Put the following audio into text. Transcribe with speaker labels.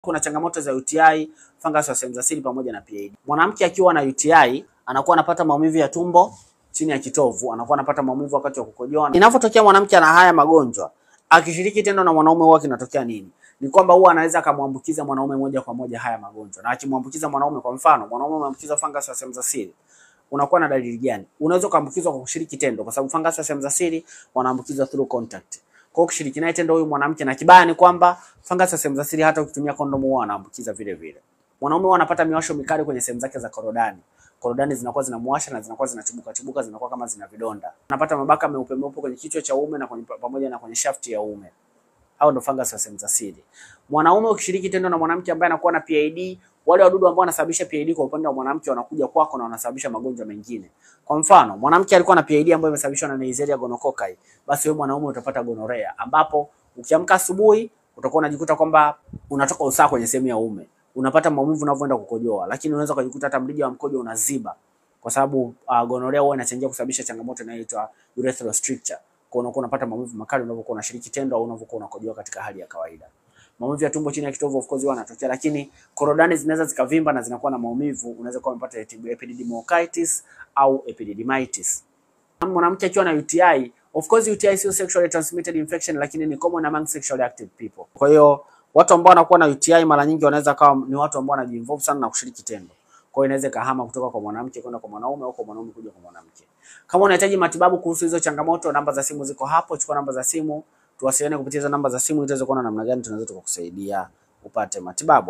Speaker 1: Kuna changamoto za UTI, fungus wa sehemu za siri pamoja na PID. Mwanamke akiwa na UTI anakuwa anapata maumivu ya tumbo chini ya kitovu, anakuwa anapata maumivu wakati wa kukojoa. Inapotokea mwanamke ana haya magonjwa, akishiriki tendo na mwanaume huwa kinatokea nini? Ni kwamba huwa anaweza kumwambukiza mwanaume moja kwa moja haya magonjwa. Na akimwambukiza mwanaume, kwa mfano, mwanaume ameambukizwa fungus wa sehemu za siri, unakuwa na dalili gani? Unaweza kuambukizwa kwa kushiriki tendo, kwa sababu fungus wa sehemu za siri wanaambukizwa through contact. Kwa kushiriki naye tendo huyu mwanamke, na kibaya ni kwamba fungus wa sehemu za siri hata ukitumia kondomu huwa anaambukiza vile vile. Mwanaume huwa anapata miwasho mikali kwenye sehemu zake za korodani. Korodani zinakuwa zinamuwasha na zinakuwa zinachubuka, zinakuwa kama zina vidonda. Anapata mabaka meupe kwenye kichwa cha uume na pamoja na kwenye shaft ya uume. Hao ndio fungus wa sehemu za siri. Mwanaume ukishiriki tendo na mwanamke ambaye anakuwa na PID, wale wadudu ambao wanasababisha PID kwa upande wa mwanamke wanakuja kwako na wanasababisha magonjwa mengine. Kwa mfano, mwanamke alikuwa na PID ambayo imesababishwa na Neisseria gonorrhoeae, basi wewe mwanaume utapata gonorrhea, ambapo ukiamka asubuhi utakuwa unajikuta kwamba unatoka usaha kwenye sehemu ya uume. Unapata maumivu unavyoenda kukojoa, lakini unaweza kujikuta hata mrija wa mkojo unaziba kwa sababu gonorrhea huwa inachangia kusababisha changamoto inayoitwa urethral stricture. Kwa unakuwa unapata maumivu makali unapokuwa unashiriki tendo au unapokuwa unakojoa katika hali ya kawaida. Maumivu ya tumbo chini ya kitovu of course huwa yanatokea, lakini korodani zinaweza zikavimba na zinakuwa na maumivu. Unaweza kuwa umepata epididymolysis au epididymitis. Mwanamke akiwa na UTI, of course UTI sio sexually transmitted infection, lakini ni common among sexually active people. Kwa hiyo watu ambao wanakuwa na UTI mara nyingi wanaweza kawa ni watu ambao wanajiinvolve sana na kushiriki tendo. Kwa hiyo inaweza kahama kutoka kwa mwanamke kwenda kwa mwanaume au kwa mwanaume kuja kwa mwanamke. Kama unahitaji matibabu kuhusu hizo changamoto, namba za simu ziko hapo. Chukua namba za simu, tuwasiliane kupitia namba za simu ili tuweze kuona namna gani tunaweza tukakusaidia upate matibabu.